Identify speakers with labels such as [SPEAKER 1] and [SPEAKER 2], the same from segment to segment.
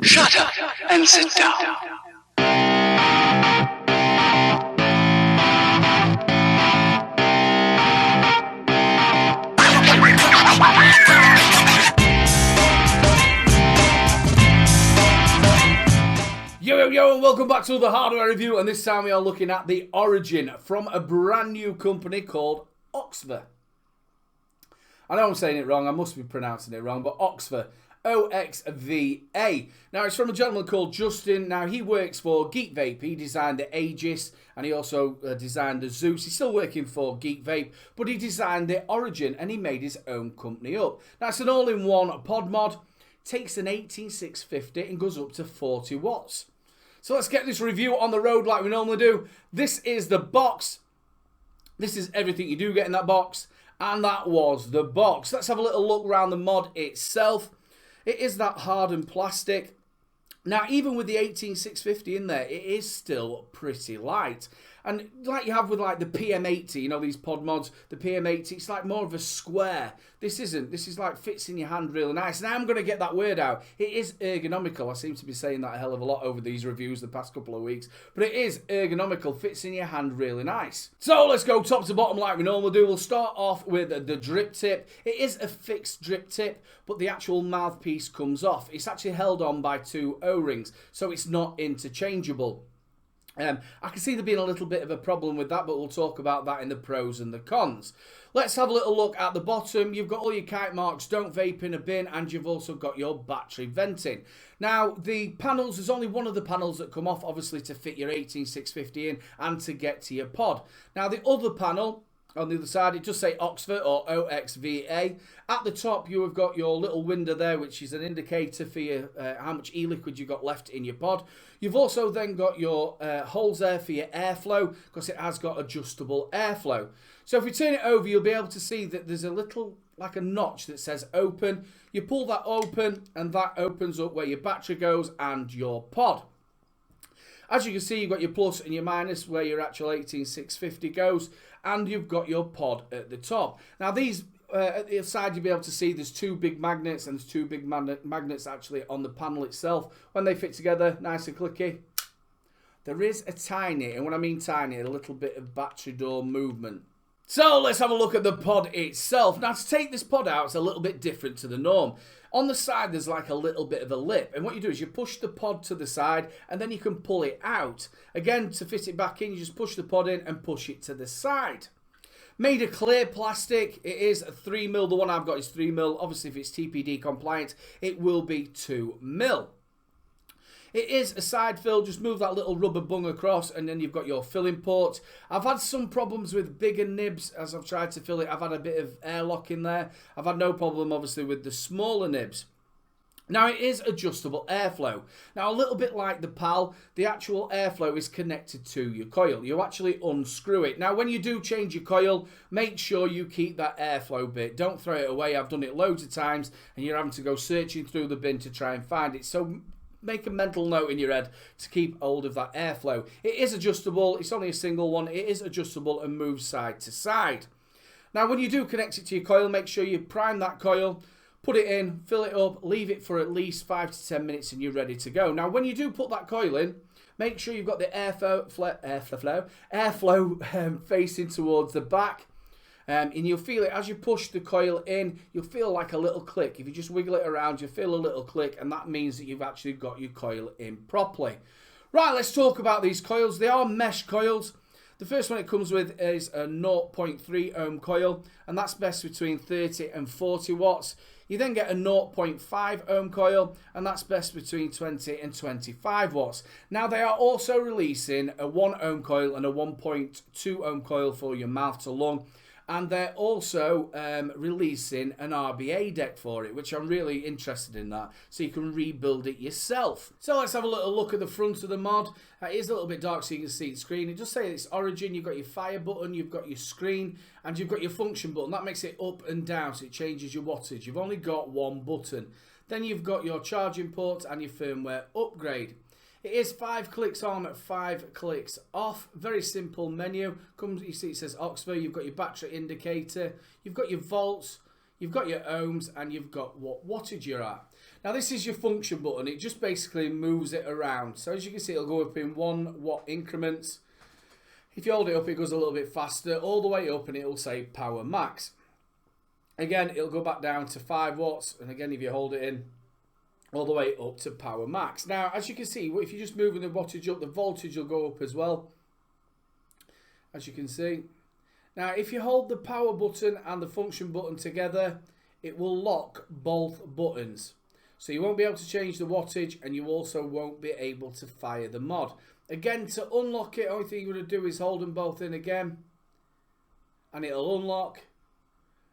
[SPEAKER 1] Shut up and sit down.
[SPEAKER 2] Yo, and welcome back to the hardware review, and this time we are looking at the Origin from a brand new company called Oxver. I know I'm saying it wrong, I must be pronouncing it wrong, but Oxver, O-X-V-A. Now, it's from a gentleman called Justin. Now, he works for Geek Vape. He designed the Aegis, and he also designed the Zeus. He's still working for Geek Vape, but he designed the Origin, and he made his own company up. Now, it's an all-in-one pod mod. Takes an 18650 and goes up to 40 watts. So let's get this review on the road like we normally do. This is the box. This is everything you do get in that box. And that was the box. Let's have a little look around the mod itself. It is that hardened plastic. Now, even with the 18650 in there, it is still pretty light. And like you have with like the PM80, you know, these pod mods, the PM80, it's like more of a square. This isn't. This is like fits in your hand really nice. Now I'm going to get that word out. It is ergonomical. I seem to be saying that a hell of a lot over these reviews the past couple of weeks. But it is ergonomical. Fits in your hand really nice. So let's go top to bottom like we normally do. We'll start off with the drip tip. It is a fixed drip tip, but the actual mouthpiece comes off. It's actually held on by two O-rings, so it's not interchangeable. I can see there being a little bit of a problem with that, but we'll talk about that in the pros and the cons. Let's have a little look at the bottom. You've got all your kite marks, don't vape in a bin, and you've also got your battery venting. Now, the panels, there's only one of the panels that come off, obviously, to fit your 18650 in and to get to your pod. Now, the other panel on the other side, it does say Oxver or OXVA. At the top, you have got your little window there, which is an indicator for your, how much e-liquid you've got left in your pod. You've also then got your holes there for your airflow, because it has got adjustable airflow. So if we turn it over, you'll be able to see that there's a little, like a notch that says open. You pull that open, and that opens up where your battery goes and your pod. As you can see, you've got your plus and your minus where your actual 18650 goes, and you've got your pod at the top. Now these, at the side you'll be able to see there's two big magnets, and there's two big magnets actually on the panel itself. When they fit together, nice and clicky. There is a tiny, and when I mean tiny, a little bit of battery door movement. So let's have a look at the pod itself. Now to take this pod out, it's a little bit different to the norm. On the side, there's like a little bit of a lip. And what you do is you push the pod to the side and then you can pull it out. Again, to fit it back in, you just push the pod in and push it to the side. Made of clear plastic. It is 3mm. The one I've got is 3mm. Obviously, if it's TPD compliant, it will be 2mm. It is a side fill, just move that little rubber bung across and then you've got your filling port. I've had some problems with bigger nibs as I've tried to fill it. I've had a bit of airlock in there. I've had no problem obviously with the smaller nibs. Now it is adjustable airflow. Now a little bit like the PAL, the actual airflow is connected to your coil. You actually unscrew it. Now when you do change your coil, make sure you keep that airflow bit. Don't throw it away. I've done it loads of times and you're having to go searching through the bin to try and find it. So make a mental note in your head to keep hold of that airflow. It is adjustable. It's only a single one. It is adjustable and moves side to side. Now, when you do connect it to your coil, make sure you prime that coil, put it in, fill it up, leave it for at least 5 to 10 minutes and you're ready to go. Now, when you do put that coil in, make sure you've got the airflow facing towards the back. And you'll feel it as you push the coil in, you'll feel like a little click. If you just wiggle it around, you'll feel a little click, and that means that you've actually got your coil in properly. Right, let's talk about these coils. They are mesh coils. The first one it comes with is a 0.3 ohm coil, and that's best between 30 and 40 watts. You then get a 0.5 ohm coil, and that's best between 20 and 25 watts. Now they are also releasing a 1 ohm coil and a 1.2 ohm coil for your mouth to lung. And they're also releasing an RBA deck for it, which I'm really interested in that, so you can rebuild it yourself. So let's have a little look at the front of the mod. It is a little bit dark so you can see the screen. It does say it's Origin. You've got your fire button, you've got your screen, and you've got your function button. That makes it up and down, so it changes your wattage. You've only got one button. Then you've got your charging port and your firmware upgrade. It is 5 clicks on, 5 clicks off. Very simple menu. Comes, you see it says Oxver. You've got your battery indicator. You've got your volts. You've got your ohms, and you've got what wattage you're at. Now this is your function button. It just basically moves it around. So as you can see, it'll go up in 1 watt increments. If you hold it up, it goes a little bit faster, all the way up, and it'll say power max. Again, it'll go back down to 5 watts, and again, if you hold it in, all the way up to power max. Now, as you can see, if you're just moving the wattage up, the voltage will go up as well, as you can see. Now, if you hold the power button and the function button together, it will lock both buttons. So you won't be able to change the wattage, and you also won't be able to fire the mod. Again, to unlock it, only thing you're going to do is hold them both in again, and it'll unlock.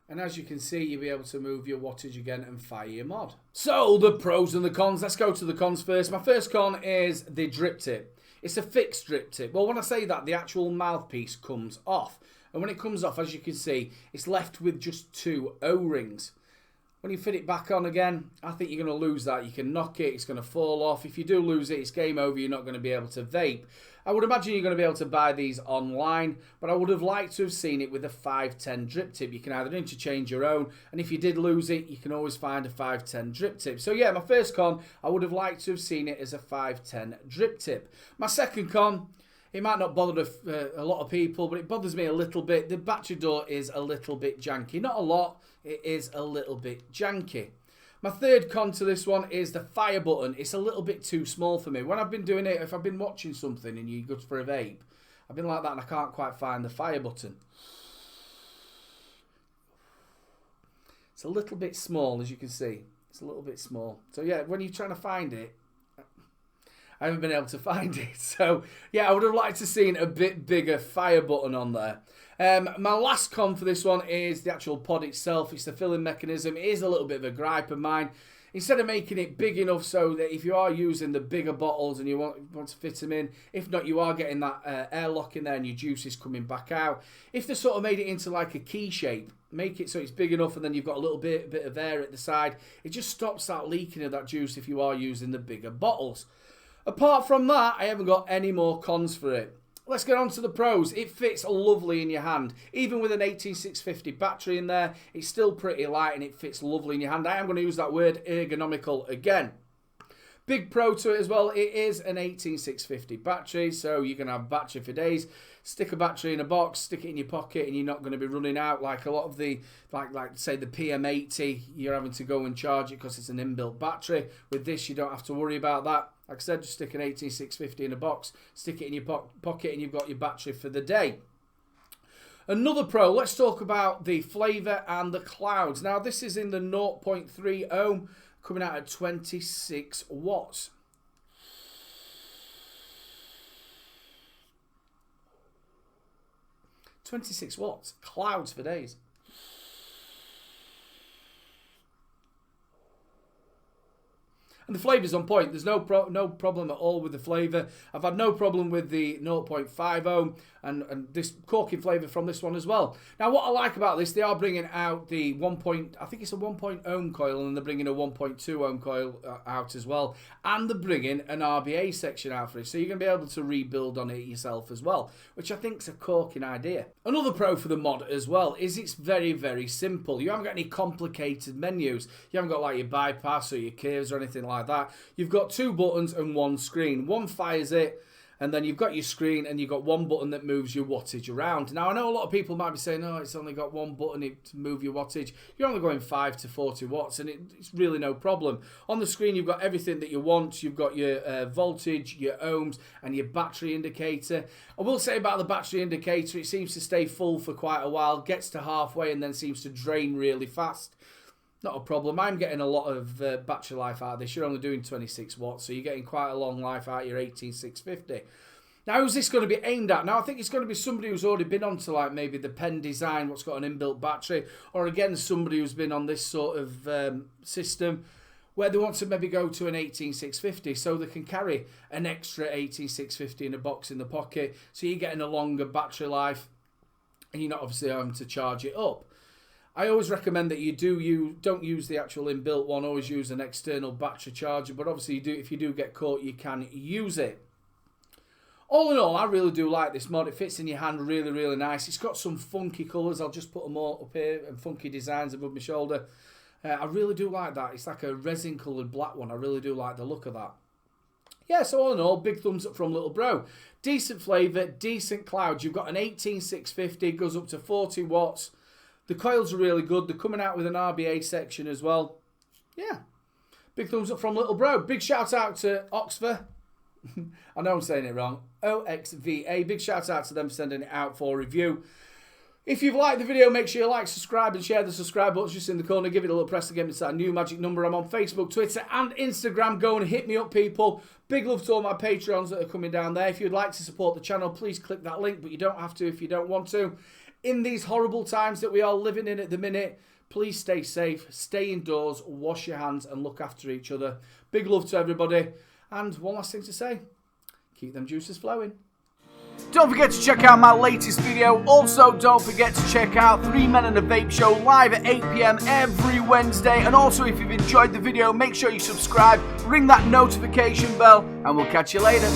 [SPEAKER 2] And as you can see, you'll be able to move your wattage again and fire your mod. So, the pros and the cons. Let's go to the cons first. My first con is the drip tip. It's a fixed drip tip. Well, when I say that, the actual mouthpiece comes off. And when it comes off, as you can see, it's left with just 2 O-rings. When you fit it back on again, I think you're going to lose that. You can knock it, it's going to fall off. If you do lose it, it's game over. You're not going to be able to vape. I would imagine you're going to be able to buy these online, but I would have liked to have seen it with a 510 drip tip. You can either interchange your own, and if you did lose it, you can always find a 510 drip tip. So yeah, my first con, I would have liked to have seen it as a 510 drip tip. My second con, it might not bother a lot of people, but it bothers me a little bit. The battery door is a little bit janky. Not a lot, it is a little bit janky. My third con to this one is the fire button. It's a little bit too small for me. When I've been doing it, if I've been watching something and you go for a vape, I've been like that and I can't quite find the fire button. It's a little bit small, as you can see. It's a little bit small. So yeah, when you're trying to find it, I haven't been able to find it. So, yeah, I would have liked to have seen a bit bigger fire button on there. My last con for this one is the actual pod itself. It's the filling mechanism. It is a little bit of a gripe of mine. Instead of making it big enough so that if you are using the bigger bottles and you want to fit them in, if not, you are getting that airlock in there and your juice is coming back out. If they sort of made it into like a key shape, make it so it's big enough and then you've got a little bit of air at the side, it just stops that leaking of that juice if you are using the bigger bottles. Apart from that, I haven't got any more cons for it. Let's get on to the pros. It fits lovely in your hand. Even with an 18650 battery in there, it's still pretty light and it fits lovely in your hand. I am going to use that word ergonomical again. Big pro to it as well, it is an 18650 battery, so you can have battery for days. Stick a battery in a box, stick it in your pocket, and you're not going to be running out like a lot of the, like say the PM80, you're having to go and charge it because it's an inbuilt battery. With this, you don't have to worry about that. Like I said, just stick an 18650 in a box, stick it in your pocket, and you've got your battery for the day. Another pro, let's talk about the flavour and the clouds. Now, this is in the 0.3 ohm, coming out at 26 watts. $26 watts, clouds for days. And the flavour's on point. There's no problem at all with the flavour. I've had no problem with the 0.5 ohm and this corking flavour from this one as well. Now, what I like about this, they are bringing out the I think it's a 1 ohm coil, and they're bringing a 1.2 ohm coil out as well. And they're bringing an RBA section out for it. So you're going to be able to rebuild on it yourself as well, which I think is a corking idea. Another pro for the mod as well is it's very, very simple. You haven't got any complicated menus. You haven't got like your bypass or your curves or anything like that. You've got 2 buttons and 1 screen. One fires it, and then you've got your screen and you've got 1 button that moves your wattage around. Now, I know a lot of people might be saying, oh, it's only got 1 button to move your wattage. You're only going 5 to 40 watts, and it's really no problem. On the screen, you've got everything that you want. You've got your voltage, your ohms, and your battery indicator. I will say about the battery indicator, it seems to stay full for quite a while, gets to halfway, and then seems to drain really fast. Not a problem. I'm getting a lot of battery life out of this. You're only doing 26 watts, so you're getting quite a long life out of your 18650. Now, who's this going to be aimed at? Now, I think it's going to be somebody who's already been onto like maybe the Pen Design, what's got an inbuilt battery, or again, somebody who's been on this sort of system where they want to maybe go to an 18650 so they can carry an extra 18650 in a box in the pocket, so you're getting a longer battery life and you're not obviously having to charge it up. I always recommend that you don't use the actual inbuilt one, always use an external battery charger, but obviously if you do get caught, you can use it. All in all, I really do like this mod. It fits in your hand really, really nice. It's got some funky colours. I'll just put them all up here, and funky designs above my shoulder. I really do like that. It's like a resin coloured black one. I really do like the look of that. Yeah, so all in all, big thumbs up from Little Bro. Decent flavour, decent clouds. You've got an 18650, goes up to 40 watts. The coils are really good. They're coming out with an RBA section as well. Yeah, big thumbs up from Little Bro. Big shout out to Oxva. I know I'm saying it wrong. OXVA. Big shout out to them for sending it out for review. If you've liked the video, make sure you like, subscribe, and share the subscribe button just in the corner. Give it a little press to get me to that new magic number. I'm on Facebook, Twitter, and Instagram. Go and hit me up, people. Big love to all my Patreons that are coming down there. If you'd like to support the channel, please click that link, but you don't have to if you don't want to. In these horrible times that we are living in at the minute, please stay safe, stay indoors, wash your hands, and look after each other. Big love to everybody. And one last thing to say, keep them juices flowing. Don't forget to check out my latest video. Also, don't forget to check out 3 Men and a Vape Show live at 8 PM every Wednesday. And also, if you've enjoyed the video, make sure you subscribe, ring that notification bell, and we'll catch you later.